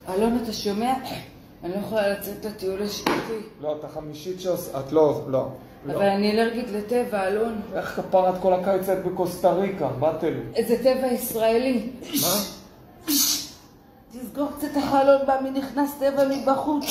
אלון, אתה שומע? אני לא יכולה לצאת לטיול השנתי. לא, אתה חמישית שעושה, את לא. אבל לא. אני אלרגית לטבע, אלון. איך כפרת כל הקיץ היית בקוסטה ריקה? באת לי. איזה טבע ישראלי. מה? תסגור קצת החלון, בא מי נכנס טבע מבחוץ.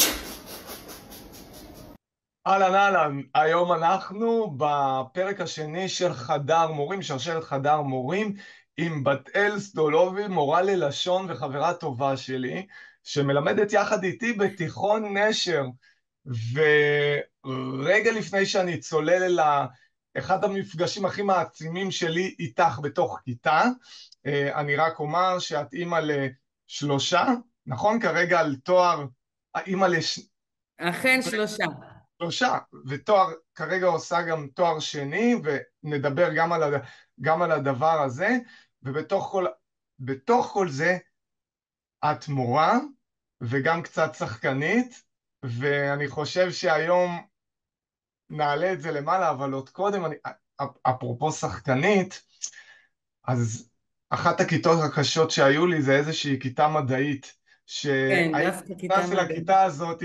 אהלן אהלן, היום אנחנו בפרק השני של חדר מורים, שרשרת חדר מורים, עם בת-אל סדולובי, מורה ללשון וחברה טובה שלי, שמלמדת יחד איתי בתיכון נשר. ורגע לפני שאני צולל אל אחד המפגשים הכי מעצימים שלי איתך בתוך כיתה, אני רק אומר שאת אימא לשלושה, נכון? כרגע על תואר, אימא אכן שלושה. שלושה, ותואר, כרגע עושה גם תואר שני, ונדבר גם על הדבר הזה, בתוך כל זה, את מורה, וגם קצת שחקנית, ואני חושב שהיום נעלה את זה למעלה, אבל עוד קודם, אפרופו שחקנית, אז אחת הכיתות הקשות שהיו לי זה איזושהי כיתה מדעית, כן, שהייתי דווקא כיתה נכנס מדעית. לכיתה הזאת,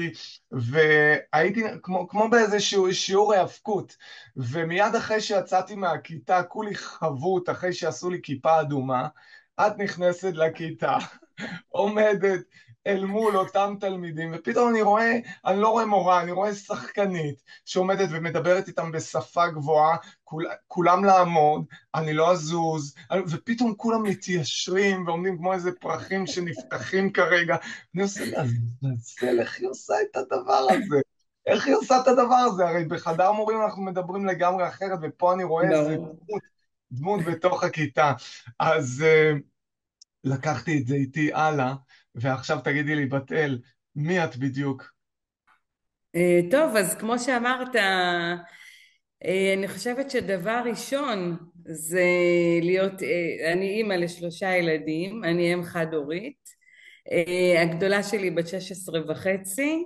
והייתי כמו באיזשהו שיעור היאבקות, ומיד אחרי שיצאתי מהכיתה, כולי חבוט, אחרי שעשו לי כיפה אדומה, את נכנסת לכיתה, עומדת אל מול אותם תלמידים, ופתאום אני לא רואה מורה, אני רואה שחקנית שעומדת ומדברת איתם בשפה גבוהה, כולם לעמוד, אני לא אזוז, ופתאום כולם מתיישרים ועומדים כמו איזה פרחים שנפתחים כרגע. אני עושה לעזאזל, איך היא עושה את הדבר הזה? איך היא עושה את הדבר הזה? הרי בחדר מורים אנחנו מדברים לגמרי אחרת, ופה אני רואה איזה ברור. דמות בתוך הכיתה. אז לקחתי את זה איתי הלאה, ועכשיו תגידי לי, בת-אל, מי את בדיוק? טוב, אז כמו שאמרת, אני חושבת שדבר ראשון זה להיות, אני אימא לשלושה ילדים, אני אם חד-הורית. הגדולה שלי בת 16 וחצי,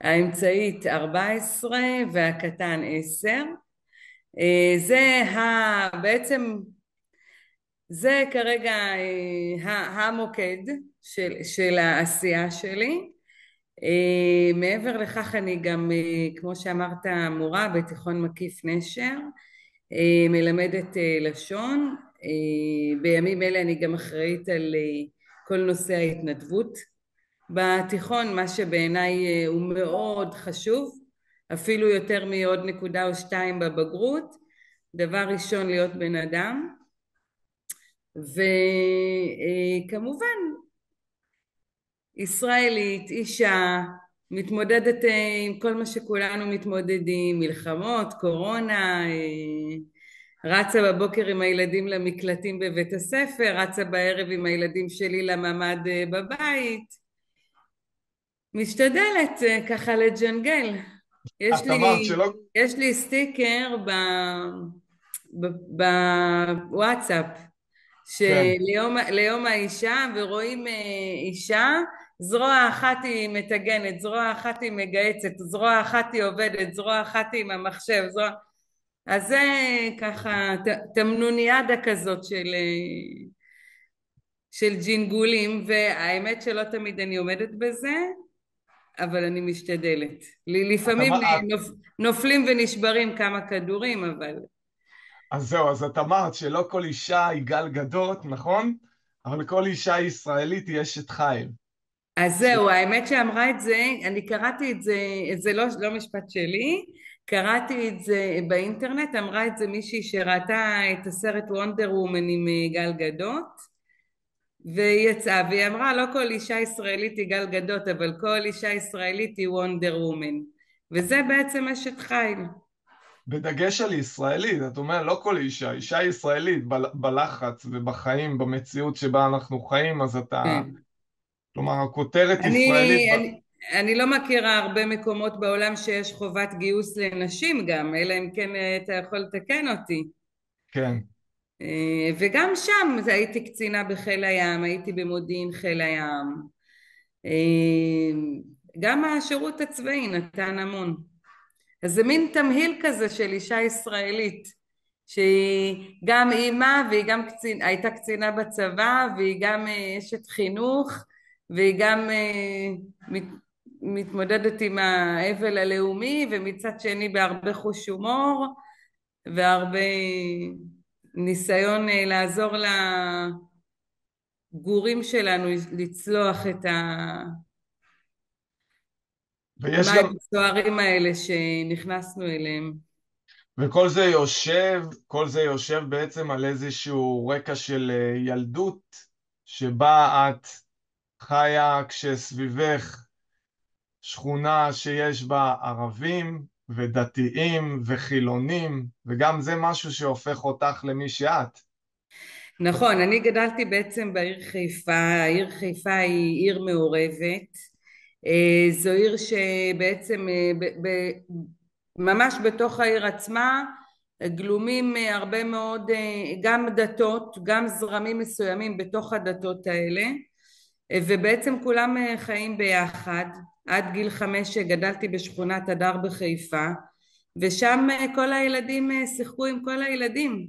האמצעית 14 והקטן 10. בעצם זה כרגע המוקד של העשייה שלי. מעבר לכך אני גם, כמו שאמרת, מורה בתיכון מקיף נשר, מלמדת לשון. בימים אלה אני גם אחראית על כל נושא ההתנדבות בתיכון, מה שבעיניי הוא מאוד חשוב, אפילו יותר מעוד נקודה או שתיים בבגרות. דבר ראשון, להיות בן אדם, וכמובן ישראלית, אישה, מתמודדת עם כל מה שכולנו מתמודדים, מלחמות, קורונה, רצה בבוקר עם הילדים למקלטים בבית הספר, רצה בערב עם הילדים שלי לממ"ד בבית, משתדלת ככה לג'נגל. יש את אמרת לי, שלא... יש לי סטיקר בוואטסאפ כן. ליום האישה, ורואים אישה, זרוע אחת היא מטגנת, זרוע אחת היא מגהצת, זרוע אחת היא עובדת, זרוע אחת היא עם המחשב, אז זה ככה תמנוניאדה כזאת של ג'ינגולים, והאמת שלא תמיד אני עומדת בזה, אבל אני משתדלת. את לפעמים אמרת, נופלים ונשברים כמה כדורים, אבל... אז זהו, אז את אמרת שלא כל אישה היא גל גדות, נכון? אבל כל אישה ישראלית היא אשת חיל. אז ש... זהו, האמת שאמרה את זה, אני קראתי את זה, זה לא משפט שלי, קראתי את זה באינטרנט, אמרה את זה מישהי שראתה את הסרט וונדר וומן עם גל גדות, והיא יצאה והיא אמרה לא כל אישה ישראלית היא גל גדות, אבל כל אישה ישראלית היא וונדר וומן, וזה בעצם אשת חיל. בדגש על ישראלית, את אומרת, לא כל אישה, אישה ישראלית בלחץ ובחיים, במציאות שבה אנחנו חיים, אז אתה, כן. כלומר, הכותרת ישראלית, אני, אני, אני לא מכירה הרבה מקומות בעולם שיש חובת גיוס לנשים גם, אלא אם כן אתה יכול לתקן אותי. כן. וגם שם הייתי קצינה בחיל הים, הייתי במודיעין חיל הים. גם השירות הצבאי נתן המון. אז זה מין תמהיל כזה של אישה ישראלית, שהיא גם אימא והיא גם הייתה קצינה בצבא, והיא גם אשת חינוך, והיא גם מת, מתמודדת עם האבל הלאומי, ומצד שני בהרבה חוש הומור, והרבה ניסיון לעזור לגורים שלנו לצלוח את ויש המים גם, הסוערים האלה שנכנסנו אליהם. וכל זה יושב, כל זה יושב בעצם על איזשהו רקע של ילדות, שבה את חיה כשסביבך שכונה שיש בה ערבים ודתיים וחילונים, וגם זה משהו שהופך אותך למי שאת. נכון, אני גדלתי בעצם בעיר חיפה. העיר חיפה היא עיר מעורבת. זו עיר שבעצם ממש בתוך העיר עצמה גלומים הרבה מאוד גם דתות, גם זרמים מסוימים בתוך הדתות האלה, ובעצם כולם חיים ביחד. עד גיל 5 גדלתי בשכונת הדר בחיפה, ושם כל הילדים שיחקו עם כל הילדים,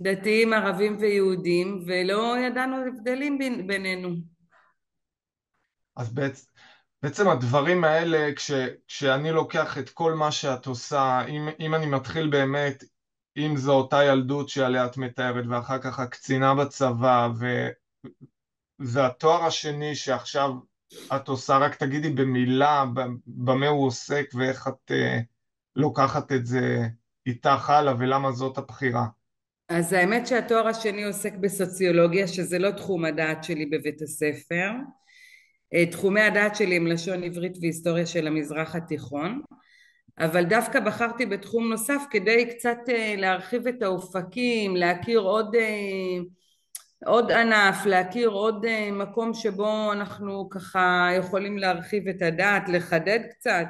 דתיים, ערבים ויהודים, ולא ידענו הבדלים בינינו. אז בעצם הדברים האלה, כשאני לוקח את כל מה שאת עושה, אם אני מתחיל באמת, אם זו אותה ילדות שעליה את מתארת, ואחר כך הקצינה בצבא, והתואר השני שעכשיו את עושה, רק תגידי במילה במה הוא עוסק, ואיך את לוקחת את זה איתך הלאה, ולמה זאת הבחירה. אז האמת שהתואר השני עוסק בסוציולוגיה, שזה לא תחום הדעת שלי בבית הספר. תחומי הדעת שלי הם לשון עברית והיסטוריה של המזרח התיכון, אבל דווקא בחרתי בתחום נוסף כדי קצת להרחיב את האופקים, להכיר עוד ענף, להכיר עוד מקום שבו אנחנו ככה יכולים להרחיב את הדעת, לחדד קצת.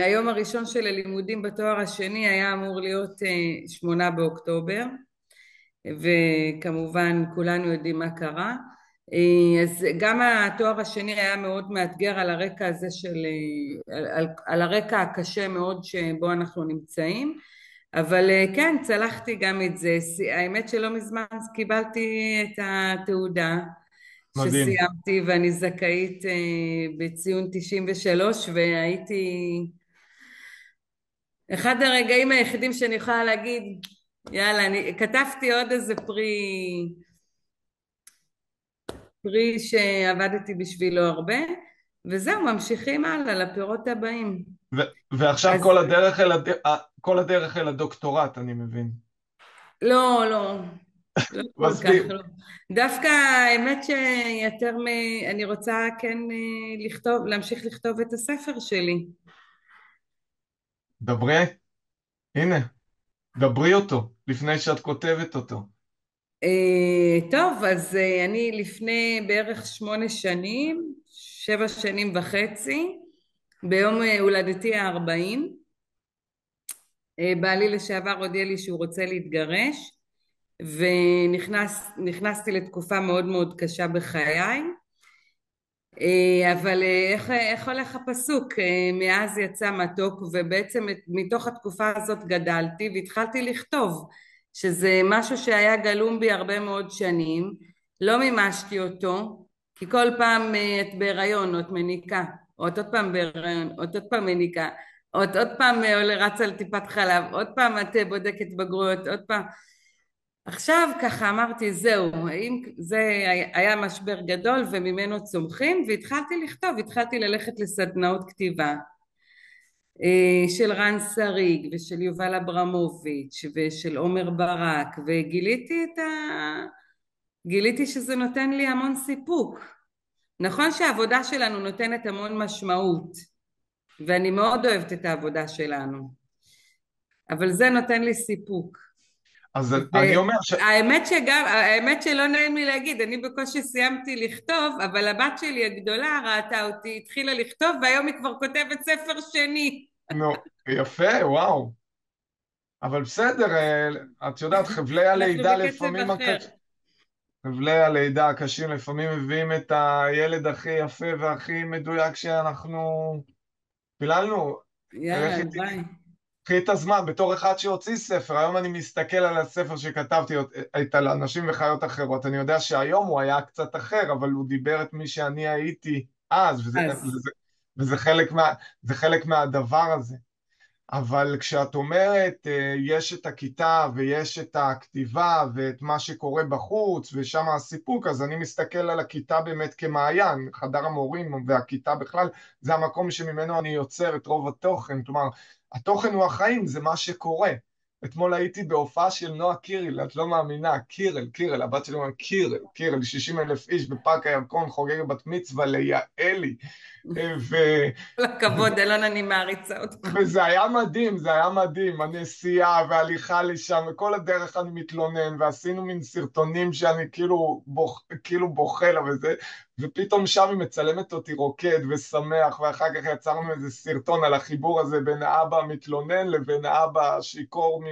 היום הראשון של הלימודים בתואר השני היה אמור להיות 8 באוקטובר, וכמובן כולנו יודעים מה קרה. אז גם התואר השני היה מאוד מאתגר על הרקע הזה על הרקע הקשה מאוד שבו אנחנו נמצאים, אבל כן, צלחתי גם את זה. האמת שלא מזמן קיבלתי את התעודה מדהים. שסיימתי, ואני זכאית בציון 93, והייתי אחד הרגעים היחידים שאני יכולה להגיד, יאללה, אני כתבתי עוד איזה פרי שעבדתי בשבילו הרבה, וזהו, ממשיכים הלאה לפירות הבאים. ועכשיו אז כל הדרך אל הדוקטורט, אני מבין. לא, לא, לא כל כך, מסביר. לא. דווקא האמת שיותר אני רוצה כן לכתוב, להמשיך לכתוב את הספר שלי. דברי, הנה, דברי אותו, לפני שאת כותבת אותו. טוב, אז אני לפני בערך 8 שנים, 7 שנים וחצי, ביום הולדתי ה-40, בעלי לשעבר הודיע לי שהוא רוצה להתגרש, ונכנסתי לתקופה מאוד מאוד קשה בחיי. אבל איך הולך הפסוק? מאז יצא מתוק, ובעצם מתוך התקופה הזאת גדלתי והתחלתי לכתוב, שזה משהו שהיה גלום בי הרבה מאוד שנים. לא מימשתי אותו, כי כל פעם את בהיריון או את מניקה, או את עוד פעם בהיריון, או את עוד פעם מניקה, או את עוד פעם רצה על טיפת חלב, עוד פעם את בודקת בגרויות, עוד פעם. עכשיו ככה אמרתי, זהו, האם זה היה משבר גדול וממנו צומחים, והתחלתי לכתוב, התחלתי ללכת לסדנאות כתיבה של רן שריג ושל יובל אברמוביץ' ושל עומר ברק, וגיליתי גיליתי שזה נותן לי המון סיפוק. נכון שהעבודה שלנו נותנת המון משמעות, ואני מאוד אוהבת את העבודה שלנו, אבל זה נותן לי סיפוק. אז אני אומר האמת שלא נעים לי להגיד, אני בקושי סיימתי לכתוב, אבל הבת שלי הגדולה ראתה אותי, התחילה לכתוב, והיום היא כבר כותבת ספר שני. נו, יפה, וואו. אבל בסדר, את יודעת, אנחנו בקצב אחר. חבלי הלידה הקשים לפעמים מביאים את הילד הכי יפה והכי מדויק שאנחנו פיללנו. יאללה, לכי ביי. קחי את הזמן, בתור אחד שהוציא ספר, היום אני מסתכל על הספר שכתבתי את על אנשים וחיות אחרות, אני יודע שהיום הוא היה קצת אחר, אבל הוא דיבר את מי שאני הייתי אז, אז וזה זה חלק מהדבר הזה. אבל כשאת אומרת, יש את הכיתה ויש את הכתיבה ואת מה שקורה בחוץ ושם הסיפוק, אז אני מסתכל על הכיתה באמת כמעיין, חדר המורים והכיתה בכלל, זה המקום שממנו אני יוצר את רוב התוכן, כלומר, התוכן הוא החיים, זה מה שקורה. אתמול הייתי בהופעה של נועה קירל, את לא מאמינה, קירל, הבת שלי אומרת קירל, 60,000 איש בפארק הירקון, חוגגת בת מצווה ליעלי, ו... כל הכבוד, אלון, אני מעריצה אותך. וזה היה מדהים, זה היה מדהים, הנסיעה וההליכה לשם, וכל הדרך אני מתלונן, ועשינו מין סרטונים שאני כאילו בוכה לה וזה, ופתאום שם היא מצלמת אותי רוקד ושמח, ואחר כך יצרנו איזה סרטון על החיבור הזה בין האבא המתלונן לבין האבא השיכור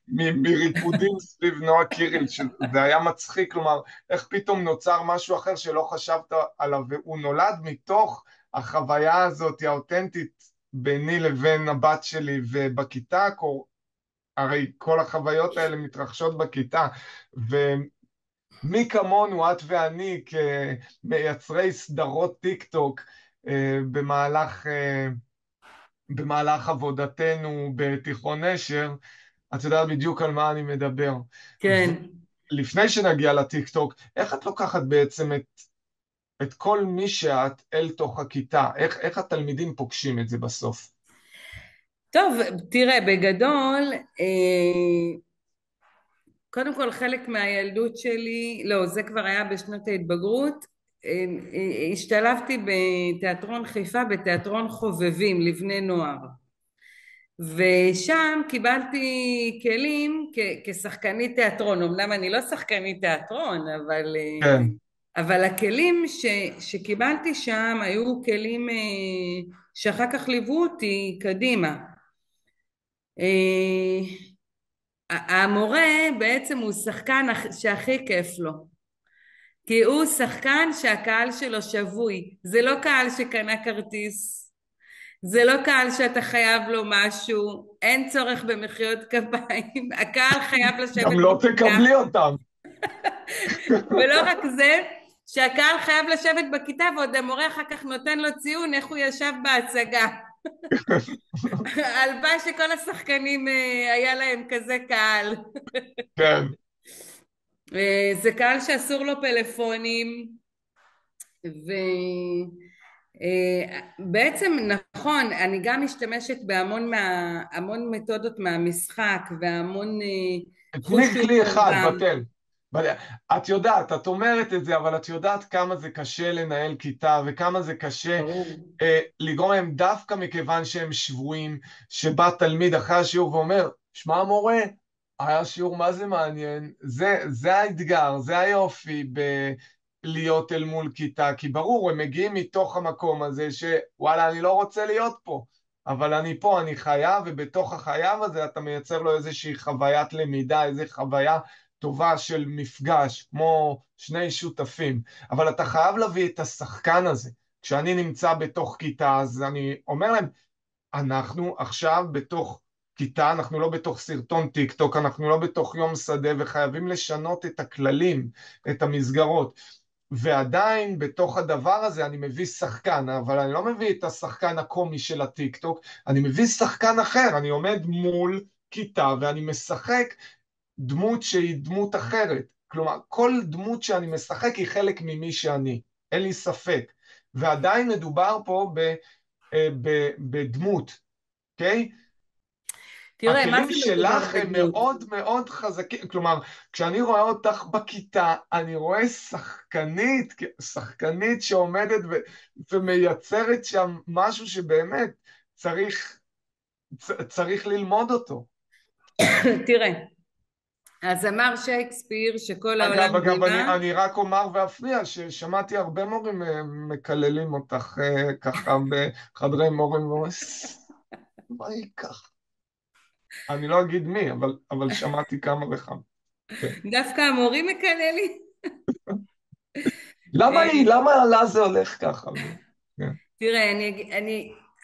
מריקודים סביב נועה קירל, שזה היה מצחיק, כלומר, איך פתאום נוצר משהו אחר שלא חשבת עליו, והוא נולד מתוך החוויה הזאת האותנטית ביני לבין הבת שלי ובכיתה, הרי כל החוויות האלה מתרחשות בכיתה, ומי כמונו, את ואני, כמייצרי סדרות טיק טוק, במהלך עבודתנו בתיכון נשר, את יודעת בדיוק על מה אני מדבר. כן. לפני שנגיע לטיק טוק, איך את לוקחת בעצם את כל מי שאת אל תוך הכיתה? איך התלמידים פוגשים את זה בסוף? טוב, תראה, בגדול, קודם כל חלק מהילדות שלי, לא, זה כבר היה בשנות ההתבגרות, השתלבתי בתיאטרון חיפה, בתיאטרון חובבים לבני נוער. ושם קיבלתי כלים כשחקנית תיאטרון, אמנם אני לא שחקנית תיאטרון, כן. אבל הכלים שקיבלתי שם היו כלים שאחר כך ליוו אותי קדימה. המורה בעצם הוא שחקן שהכי כיף לו, כי הוא שחקן שהקהל שלו שבוי, זה לא קהל שקנה כרטיס, זה לא קהל שאתה חייב לו משהו, אין צורך במחיאות כפיים, הקהל חייב לשבת גם לא בכיתה, תקבלי אותם. ולא רק זה, שהקהל חייב לשבת בכיתה ועוד המורה אחר כך נותן לו ציון איך הוא ישב בהצגה. הלוואי שכל השחקנים היה להם כזה קהל. כן. זה קהל שאסור לו פלאפונים, ובעצם נכון, אני גם משתמשת המון מתודות מהמשחק והמון חוש כלי הומור אחד, גם. בטל. את יודעת, את אומרת את זה, אבל את יודעת כמה זה קשה לנהל כיתה, וכמה זה קשה ברור. לגרום להם דווקא מכיוון שהם שבויים, שבא תלמיד אחרי השיעור ואומר, שמע המורה, היה שיעור מה זה מעניין, זה האתגר, זה היופי בלהיות אל מול כיתה, כי ברור, הם מגיעים מתוך המקום הזה שוואלה, אני לא רוצה להיות פה, אבל אני פה, אני חייב, ובתוך החייב הזה אתה מייצר לו איזושהי חוויית למידה, איזו חוויה טובה של מפגש, כמו שני שותפים, אבל אתה חייב להביא את השחקן הזה. כשאני נמצא בתוך כיתה, אז אני אומר להם, אנחנו עכשיו בתוך כיתה, אנחנו לא בתוך סרטון טיק טוק, אנחנו לא בתוך יום שדה, וחייבים לשנות את הכללים, את המסגרות. ועדיין בתוך הדבר הזה אני מביא שחקן, אבל אני לא מביא את השחקן הקומי של הטיק טוק, אני מביא שחקן אחר, אני עומד מול כיתה ואני משחק דמות שהיא דמות אחרת. כלומר, כל דמות שאני משחק היא חלק ממי שאני, אין לי ספק. ועדיין מדובר פה בדמות, אוקיי? תראה, מה הכלים זה מדובר שלך הם בדמות? מאוד מאוד חזקים, כלומר, כשאני רואה אותך בכיתה, אני רואה שחקנית שעומדת ומייצרת שם משהו שבאמת צריך ללמוד אותו. תראה, אז אמר שייקספיר שכל העולם אגב, במה, אני רק אומר ואפריע ששמעתי הרבה מורים מקללים אותך ככה בחדרי מורים, ואומרים, מה היא ככה? אני לא אגיד מי, אבל שמעתי כמה וכמה. כן. דווקא המורים מקללים. למה לה זה הולך ככה? כן. תראה,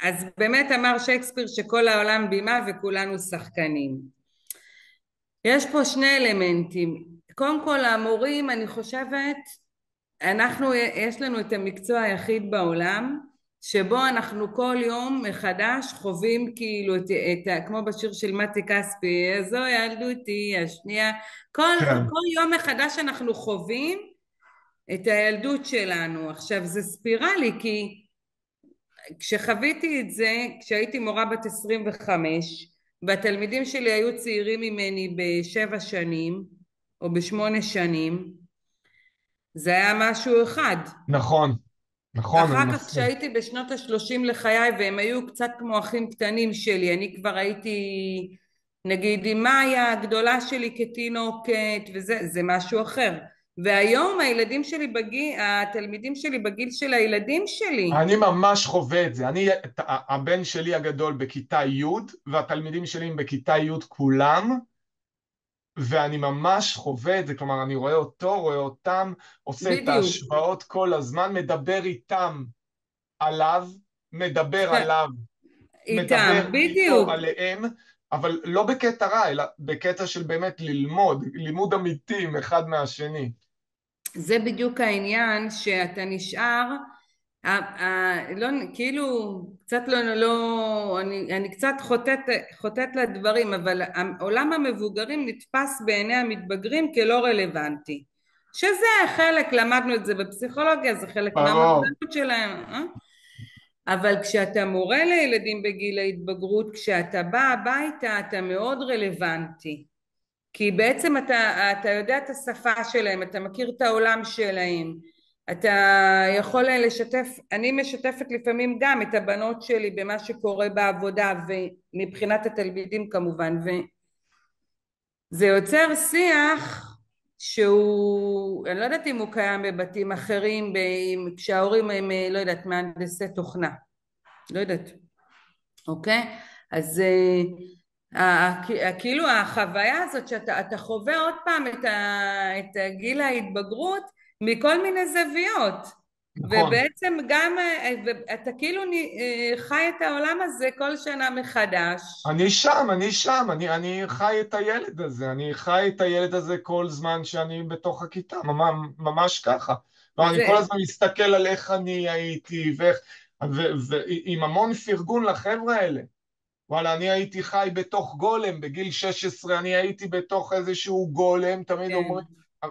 אז באמת אמר שייקספיר שכל העולם בימה וכולנו שחקנים. יש פה שני אלמנטים. קודם כל המורים, אני חושבת, יש לנו את המקצוע היחיד בעולם שבו אנחנו כל יום מחדש חווים כאילו כמו בשיר של מתי כספי, זו ילדותי השנייה, כן, כל יום מחדש אנחנו חווים את הילדות שלנו. עכשיו זה ספירלי, כי כשחוויתי את זה, כשהייתי מורה בת 25 והתלמידים שלי היו צעירים ממני ב7 שנים או ב8 שנים, זה היה משהו אחד. נכון, נכון, אני אחר כך מסכים. כשהייתי בשנות ה30 לחיי והם היו קצת כמו אחים קטנים שלי, אני כבר הייתי נגיד עם מאיה הגדולה שלי כתינוקת, וזה זה משהו אחר. והיום הילדים שלי בגיל, התלמידים שלי בגיל של הילדים שלי. אני ממש חווה את זה. הבן שלי הגדול בכיתה י' והתלמידים שלי הם בכיתה י' כולם, ואני ממש חווה את זה. כלומר, אני רואה אותו, רואה אותם, עושה את בדיוק. ההשוואות כל הזמן, מדבר איתם עליו, מדבר עליו, איתם, מדבר איתו בדיוק. עליהם, אבל לא בקטע רע, אלא בקטע של באמת ללמוד, לימוד אמיתי אחד מהשני. זה בדיוק העניין שאתה נשאר, לא, כאילו, קצת אני קצת חוטאת לדברים, אבל עולם המבוגרים נתפס בעיני המתבגרים כלא רלוונטי. שזה חלק, למדנו את זה בפסיכולוגיה, זה חלק ברור. מהמחזנות שלהם, אבל כשאתה מורה לילדים בגיל ההתבגרות, כשאתה בא הביתה, אתה מאוד רלוונטי. כי בעצם אתה יודע את השפה שלהם, אתה מכיר את העולם שלהם, אתה יכול לשתף, אני משתפת לפעמים גם את הבנות שלי במה שקורה בעבודה ומבחינת התלמידים כמובן, וזה יוצר שיח שהוא, אני לא יודעת אם הוא קיים בבתים אחרים, כשההורים הם, לא יודעת, מהנדסי תוכנה, לא יודעת, אוקיי? אז כאילו החוויה הזאת שאתה חווה עוד פעם את גיל ההתבגרות מכל מיני זוויות, נכון. ובעצם גם אתה כאילו חי את העולם הזה כל שנה מחדש. אני שם, אני שם, אני חי את הילד הזה, אני חי את הילד הזה כל זמן שאני בתוך הכיתה, ממש ככה. לא, אני כל זה הזמן מסתכל על איך אני הייתי, ועם המון פרגון לחבר'ה האלה. וואלה, אני הייתי חי בתוך גולם, בגיל 16 אני הייתי בתוך איזשהו גולם, תמיד כן, אומרים,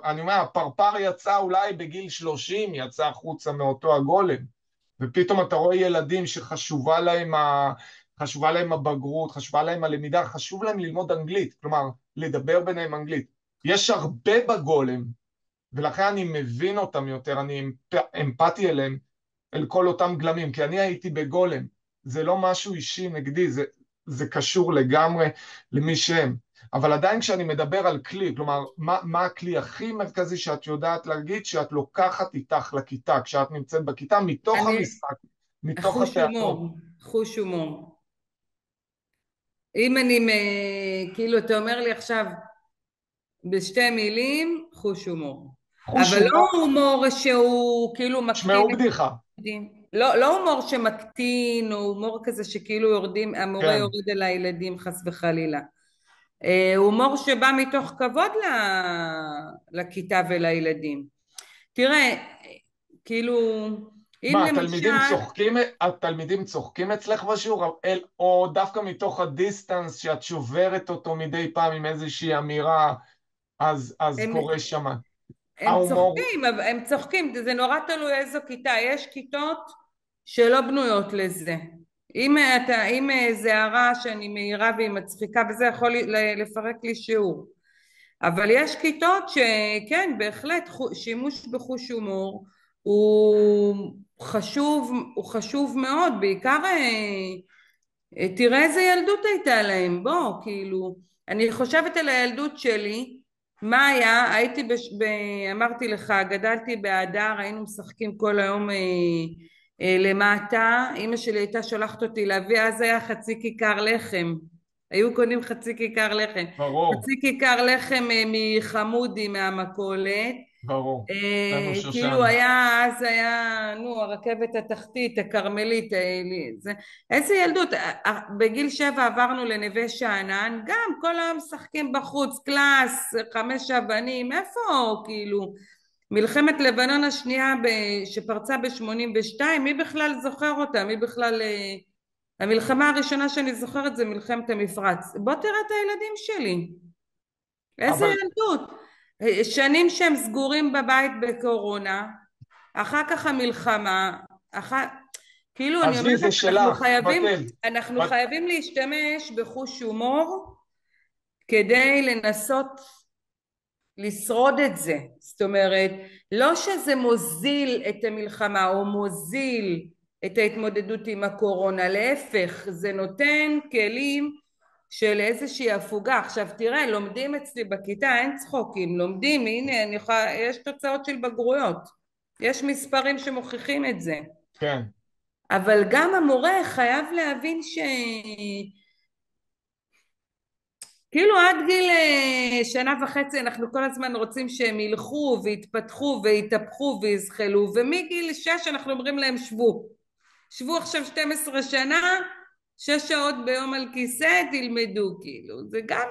אני אומר, הפרפר יצא אולי בגיל 30, יצא החוצה מאותו הגולם. ופתאום אתה רואה ילדים חשובה להם הבגרות, חשובה להם הלמידה, חשוב להם ללמוד אנגלית, כלומר, לדבר ביניהם אנגלית. יש הרבה בגולם, ולכן אני מבין אותם יותר, אני אמפתי אליהם, אל כל אותם גלמים, כי אני הייתי בגולם. זה לא משהו אישי נגדי, זה קשור לגמרי למי שהם. אבל עדיין כשאני מדבר על כלי, כלומר, מה הכלי הכי מרכזי שאת יודעת להגיד שאת לוקחת איתך לכיתה, כשאת נמצאת בכיתה, מתוך אני, המשחק, מתוך חוש התיאטרון. הומור, חוש הומור. אם אני, כאילו אתה אומר לי עכשיו בשתי מילים, חוש הומור. חוש אבל הומור, לא הומור שהוא כאילו מקטין שמעו את בדיחה. הילדים. לא הומור שמקטין, או הומור כזה שכאילו המורה כן. יורד אל הילדים חס וחלילה. הומור שבא מתוך כבוד לכיתה ולילדים. תראה, כאילו, אם מה, למשל, התלמידים צוחקים אצלך בשיעור, או דווקא מתוך הדיסטנס שאת שוברת אותו מדי פעם עם איזושהי אמירה, אז הם, קורה שם הם ההומור. צוחקים, אבל הם צוחקים, זה נורא תלוי איזו כיתה, יש כיתות שלא בנויות לזה. אם זה הערה שאני מעירה והיא מצחיקה וזה יכול לפרק לי שיעור. אבל יש כיתות שכן, בהחלט שימוש בחוש הומור הוא חשוב מאוד, בעיקר תראה איזה ילדות הייתה להם, בוא, כאילו, אני חושבת על הילדות שלי, מה היה, אמרתי לך, גדלתי בהדר, היינו משחקים כל היום למטה, אמא שלי הייתה שולחת אותי להביא, אז היה חצי כיכר לחם, היו קונים חצי כיכר לחם, ברור. חצי כיכר לחם מחמודי מהמכולת, ברור. לנו כאילו שושנה. אז היה, נו, הרכבת התחתית, הכרמלית, זה, איזה ילדות. בגיל 7 עברנו לנווה שאנן, גם כל היום משחקים בחוץ, קלאס, 5 אבנים, איפה, כאילו, מלחמת לבנון השנייה שפרצה ב-82, מי בכלל זוכר אותה? מי בכלל... המלחמה הראשונה שאני זוכרת זה מלחמת המפרץ. בוא תראה את הילדים שלי. איזה אבל ילדות. שנים שהם סגורים בבית בקורונה, אחר כך המלחמה, כאילו אני עזבי, אומרת, זה שלך, בתל. אנחנו בת... חייבים להשתמש בחוש הומור כדי לנסות לשרוד את זה. זאת אומרת, לא שזה מוזיל את המלחמה או מוזיל את ההתמודדות עם הקורונה, להפך, זה נותן כלים של איזושהי הפוגה. עכשיו תראה, לומדים אצלי בכיתה, אין צחוקים, לומדים, הנה, יש תוצאות של בגרויות, יש מספרים שמוכיחים את זה, כן. אבל גם המורה חייב להבין כאילו עד גיל 1.5 אנחנו כל הזמן רוצים שהם ילכו ויתפתחו ויתהפכו ויזחלו, ומגיל 6 אנחנו אומרים להם שבו, שבו עכשיו 12 שנה, 6 שעות ביום על כיסא, תלמדו, כאילו, זה גם...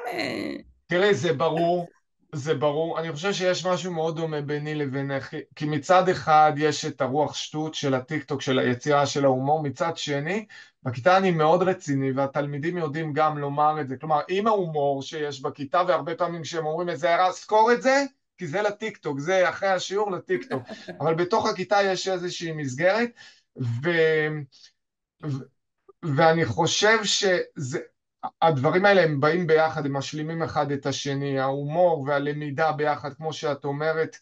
תראי, זה ברור, זה ברור. אני חושב שיש משהו מאוד דומה ביני לבינך, כי מצד אחד יש את הרוח שטות של הטיקטוק, של היצירה של ההומור, מצד שני, בכיתה אני מאוד רציני, והתלמידים יודעים גם לומר את זה. כלומר, עם ההומור שיש בכיתה, והרבה פעמים כשהם אומרים את זה, ירה, זכור את זה, כי זה לטיקטוק, זה אחרי השיעור לטיקטוק. אבל בתוך הכיתה יש איזושהי מסגרת, ו... ואני חושב שהדברים האלה הם באים ביחד, הם משלימים אחד את השני, ההומור והלמידה ביחד, כמו שאת אומרת,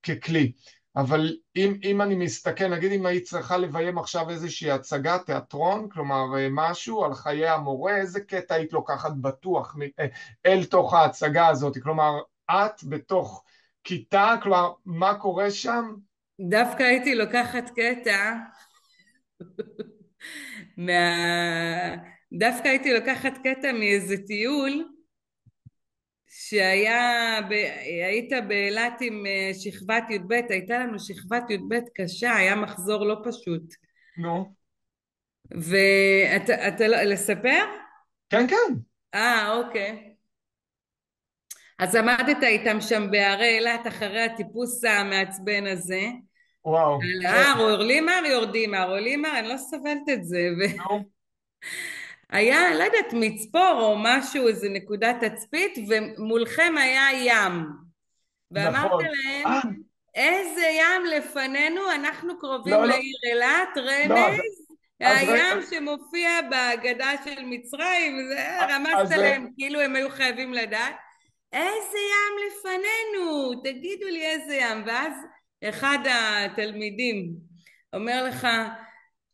ככלי. אבל אם אני מסתכל, נגיד אם היית צריכה לביים עכשיו איזושהי הצגת תיאטרון, כלומר משהו על חיי המורה, איזה קטע היית לוקחת בטוח אל תוך ההצגה הזאת? כלומר, את בתוך כיתה, כלומר, מה קורה שם? דווקא הייתי לוקחת קטע מה... דווקא הייתי לקחת קטע מאיזה טיול היית באילת עם שכבת י"ב, הייתה לנו שכבת י"ב קשה, היה מחזור לא פשוט. נו, לספר? כן, כן, אוקיי. אז עמדת איתם שם בהרי אילת אחרי הטיפוס המעצבן הזה. וואו, על ההר, עולים הר, יורדים הר, עולים הר, אני לא סובלת את זה. נו. היה, לא יודעת, מצפור או משהו, איזה נקודת תצפית, ומולכם היה ים. ואמרת נכון. להם, איזה ים לפנינו, אנחנו קרובים לא, לא, לעיר אילת, לא, רמז, אז, הים שמופיע בהגדה של מצרים, רמזת אז, להם, כאילו הם היו חייבים לדעת, איזה ים לפנינו, תגידו לי איזה ים. ואז אחד התלמידים אומר לך,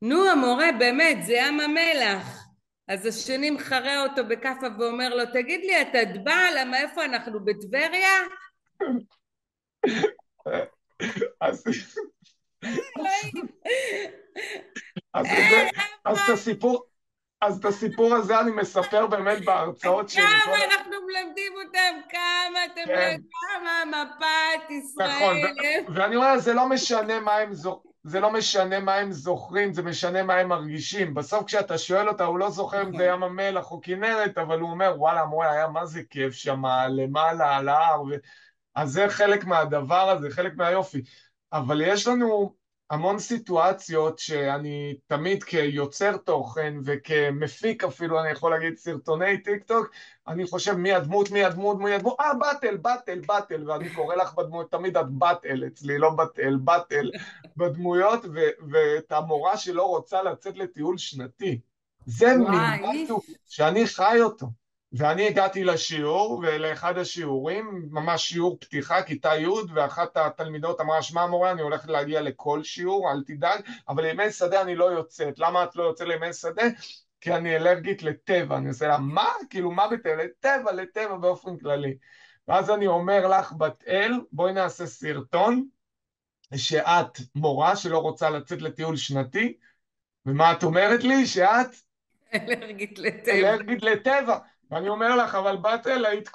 נו המורה, באמת, זה ים המלח. אז השני מחרה אותו בכאפה ואומר לו, תגיד לי, אתה דבע? למה איפה אנחנו, בטבריה? אז, אלוהים. אז, את זה, אז את הסיפור, אז את הסיפור הזה אני מספר באמת בהרצאות שלי. כמה אנחנו מלמדים אותם, כמה אתם, כן, כמה מפת נכון, ישראל. ואני אומר, זה לא משנה מה הם זה לא משנה מה הם זוכרים, זה משנה מה הם מרגישים. בסוף כשאתה שואל אותה, הוא לא זוכר אם זה נכון. ים המלח או כנרת, אבל הוא אומר, וואלה, המורה, היה מה זה כיף שם למעלה על ההר, אז זה חלק מהדבר הזה, חלק מהיופי. אבל יש לנו המון סיטואציות שאני תמיד כיוצר תוכן וכמפיק אפילו, אני יכול להגיד סרטוני טיק טוק, אני חושב מי הדמות, מי הדמות, מי הדמות, באטל, באטל, באטל, ואני קורא לך בדמות, תמיד את באטל אצלי, לא באטל, באטל בדמויות, ואת המורה שלא רוצה לצאת לטיול שנתי. זה מין וואי, משהו שאני חי אותו. ואני הגעתי לשיעור, ולאחד השיעורים, ממש שיעור פתיחה, כיתה י', ואחת התלמידות אמרה, שמע המורה, אני הולכת להגיע לכל שיעור, אל תדאג, אבל לימי שדה אני לא יוצאת. למה את לא יוצאת לימי שדה? כי אני אלרגית לטבע. אני עושה לה, מה? כאילו, מה בטבע? לטבע, לטבע באופן כללי. ואז אני אומר לך, בת אל, בואי נעשה סרטון, שאת מורה שלא רוצה לצאת לטיול שנתי, ומה את אומרת לי? שאת אלרגית לטבע. אלרגית לטבע. ואני אומר לך, אבל בת אל, היית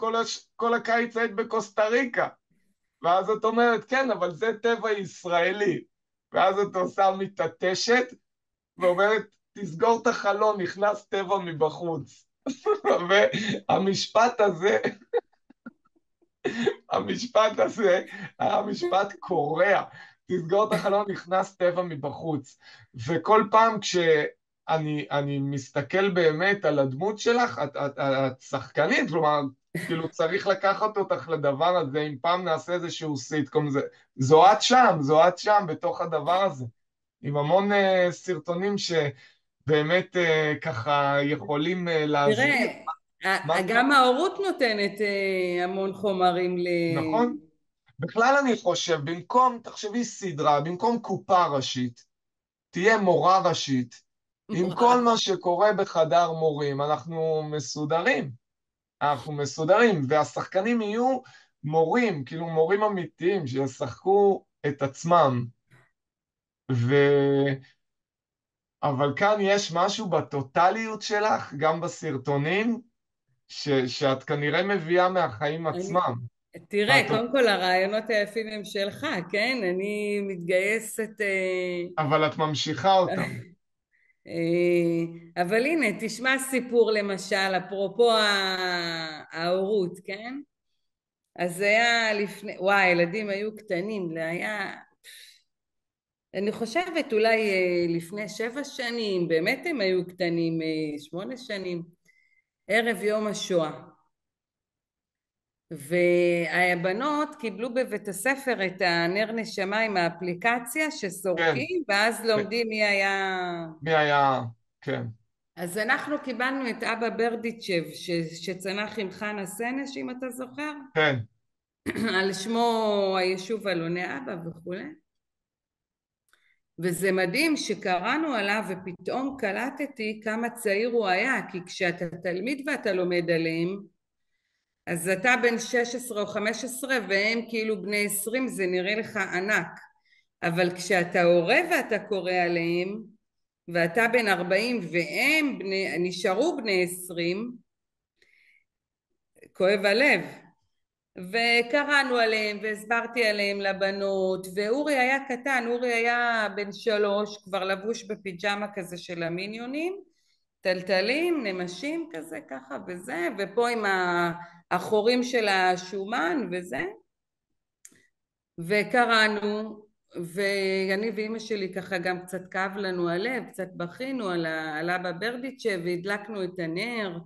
כל הקיץ היית בקוסטה ריקה. ואז את אומרת, כן, אבל זה טבע ישראלי. ואז את עושה מתעטשת, ואומרת, תסגור את החלון, נכנס טבע מבחוץ. והמשפט הזה, המשפט הזה היה משפט קורע. תסגור את החלון, נכנס טבע מבחוץ. וכל פעם כשאני מסתכל באמת על הדמות שלך, את שחקנית, כלומר, כאילו צריך לקחת אותך לדבר הזה, אם פעם נעשה איזשהו סיטקום, זו את שם, זו את שם בתוך הדבר הזה, עם המון סרטונים שבאמת ככה יכולים להסביר תראה, מה זה, גם ההורות נותנת המון חומרים נכון? בכלל אני חושב, במקום, תחשבי סדרה, במקום קופה ראשית, תהיה מורה ראשית. עם כל מה שקורה בחדר מורים, אנחנו מסודרים. אנחנו מסודרים, והשחקנים יהיו מורים, כאילו מורים אמיתיים, שישחקו את עצמם. ו... אבל כאן יש משהו בטוטליות שלך, גם בסרטונים, שאת כנראה מביאה מהחיים אני, עצמם. תראה, מהטוט... קודם כל הרעיונות היפים הם שלך, כן? אני מתגייסת, אבל את ממשיכה אותם. אבל הנה, תשמע סיפור למשל, אפרופו ההורות, כן? אז זה היה לפני, וואי, הילדים היו קטנים, זה היה, אני חושבת אולי לפני 7 שנים, באמת הם היו קטנים, 8 שנים, ערב יום השואה. והבנות קיבלו בבית הספר את הנר נשמה עם האפליקציה כן, שסורקים, ואז ו- לומדים מי היה... מי היה... כן, אז אנחנו קיבלנו את אבא ברדיצ'ב שצנח עם חנה סנש, אם אתה זוכר, כן, על שמו היישוב אלוני אבא וכולי. וזה מדהים שקראנו עליו ופתאום קלטתי כמה צעיר הוא היה, כי כשאתה תלמיד ואתה לומד עליהם, אז אתה בן 16 או 15 והם כאילו בני 20, זה נראה לך ענק. אבל כשאתה הורה ואתה קורא עליהם, ואתה בן 40 והם נשארו בני 20, כואב הלב. וקראנו עליהם והסברתי עליהם לבנות, ואורי היה קטן, אורי היה בן 3, כבר לבוש בפיג'מה כזה של המיניונים, טלטלים, נמשים כזה ככה וזה, ופה עם החורים של השומן וזה, וקראנו, ואני ואימא שלי ככה גם קצת כאב לנו הלב, קצת בכינו על אבא ברדיצ'ה, והדלקנו את הנר,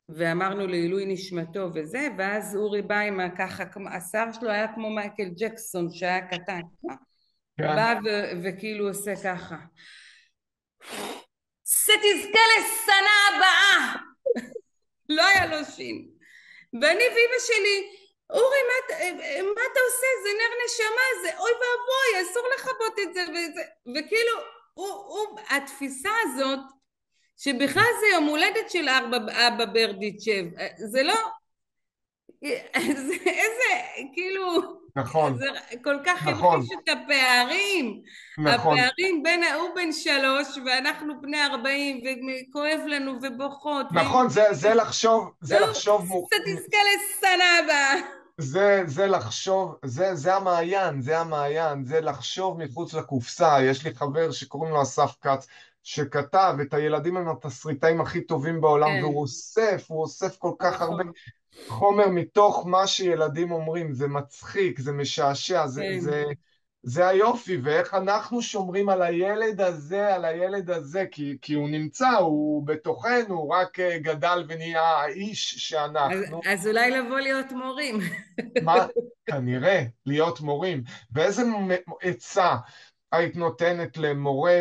ואמרנו לעילוי נשמתו וזה, ואז אורי בא עם ככה, השיער שלו היה כמו מייקל ג'קסון שהיה קטן, כן. בא וכאילו עושה ככה, שתזכה לשנה הבאה, לא היה לו שין. ואני ואימא שלי, אורי, מה אתה עושה? זה נר נשמה, זה אוי ואבוי, אסור לכבות את זה, וכאילו, התפיסה הזאת, שבכלל זה יום הולדת של אבא ברדיצ'ב, זה לא, איזה, כאילו, נכון, זה כל כך נכון, המחיש את הפערים, נכון, הפערים בין ההוא בן 3 ואנחנו בני 40 וכואב לנו ובוכות, נכון, זה נו, לחשוב, תזכה לשנה הבאה. זה לחשוב, זה המעיין, זה המעיין, זה לחשוב מחוץ לקופסה. יש לי חבר שקוראים לו אסף כץ, שכתב את הילדים הם התסריטאים הכי טובים בעולם, כן, הוא אוסף כל כך הרבה נכון, חומר מתוך מה שילדים אומרים. זה מצחיק, זה משעשע, כן. זה היופי. ואיך אנחנו שומרים על הילד הזה, על הילד הזה, כי הוא נמצא, הוא בתוכנו, הוא רק גדל ונהיה האיש שאנחנו. אז אולי לבוא להיות מורים. מה? כנראה להיות מורים. ואיזה עצה היית נותנת למורה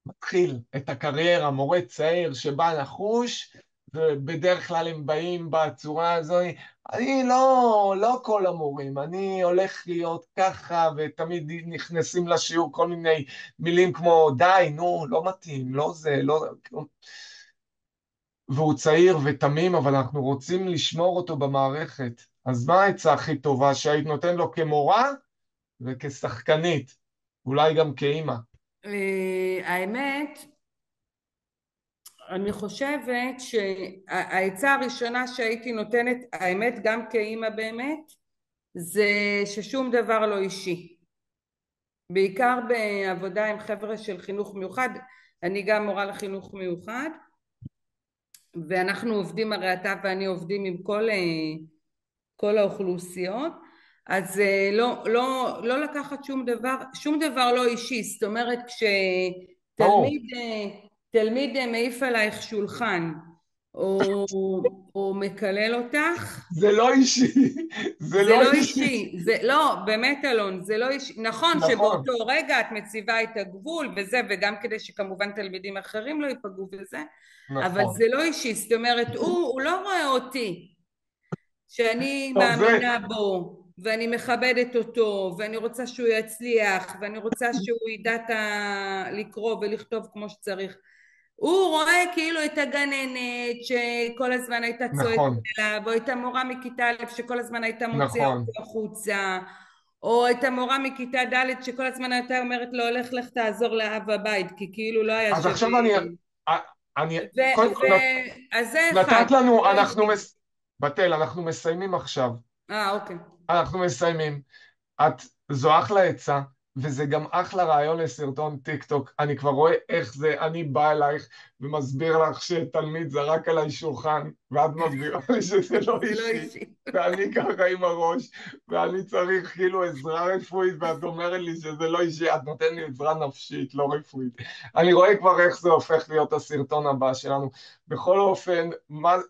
שמתחיל את הקריירה, מורה צעיר שבא לחוש, ובדרך כלל הם באים בצורה הזו, אני לא כל המורים, אני הולך להיות ככה, ותמיד נכנסים לשיעור כל מיני מילים כמו די, נו, לא מתאים, לא זה, לא... והוא צעיר ותמים, אבל אנחנו רוצים לשמור אותו במערכת. אז מה העצה הכי טובה שהיית נותן לו כמורה וכשחקנית? אולי גם כאימא. האמת, אני חושבת שהעצה הראשונה שהייתי נותנת, האמת גם כאימא באמת, זה ששום דבר לא אישי. בעיקר בעבודה עם חבר'ה של חינוך מיוחד, אני גם מורה לחינוך מיוחד, ואנחנו עובדים, הרי אתה ואני עובדים עם כל האוכלוסיות, אז לא לקחת שום דבר לא אישי, זאת אומרת ברור. תלמיד מעיף עלייך שולחן, או, או מקלל אותך, זה לא אישי, זה זה לא לא אישי. אישי, זה לא, באמת אלון, זה לא אישי, נכון נכון, שבאותו רגע את מציבה את הגבול וזה, וגם כדי שכמובן תלמידים אחרים לא ייפגעו בזה, אבל נכון. זה לא אישי, זאת אומרת, הוא לא רואה אותי, שאני טוב, זה, מאמינה בו, ואני מכבדת אותו, ואני רוצה שהוא יצליח, ואני רוצה שהוא ידע לקרוא ולכתוב כמו שצריך. הוא רואה כאילו את הגננת שכל הזמן הייתה צועקת נכון, עליו, או את המורה מכיתה א' שכל הזמן הייתה מוציאה נכון. אותו החוצה, או את המורה מכיתה ד' שכל הזמן הייתה אומרת לו, לך תעזור לאב הבית, כי כאילו לא היה אז שווה. עכשיו אני, ו, קודם ו, כל, אז זה אחד, נתת לנו, לא אישי. בתל, אנחנו מסיימים עכשיו. אוקיי. אנחנו מסיימים. את, זו אחלה עצה, וזה גם אחלה רעיון לסרטון טיק טוק. אני כבר רואה איך זה, אני בא אלייך ומסביר לך שתלמיד זרק עליי שולחן, ואת מסבירה לי שזה לא זה לא אישי, אישי. ואני ככה עם הראש, ואני צריך כאילו עזרה רפואית, ואת אומרת לי שזה לא אישי, את נותנת לי עזרה נפשית, לא רפואית. אני רואה כבר איך זה הופך להיות הסרטון הבא שלנו. בכל אופן,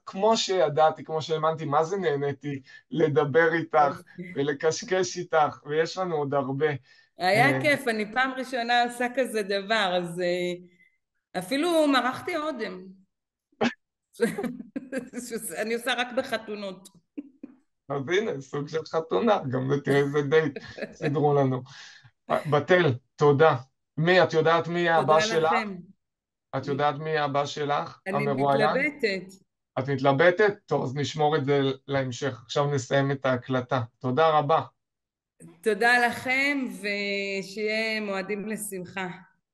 כמו שידעתי, כמו שהאמנתי, מה זה נהניתי לדבר איתך, ולקשקש איתך, ויש לנו עוד הרבה. היה אה, כיף, אני פעם ראשונה עושה כזה דבר, אז אפילו מרחתי אודם. אני עושה רק בחתונות. אז הנה, סוג של חתונה, גם תראה איזה דייט סידרו לנו. בתל, תודה. את יודעת מי הבא תודה שלך? לכם. את יודעת מי הבא שלך, אני המרואיין? מתלבטת. את מתלבטת? טוב, אז נשמור את זה להמשך. עכשיו נסיים את ההקלטה. תודה רבה. תודה לכם, ושיהיה מועדים לשמחה.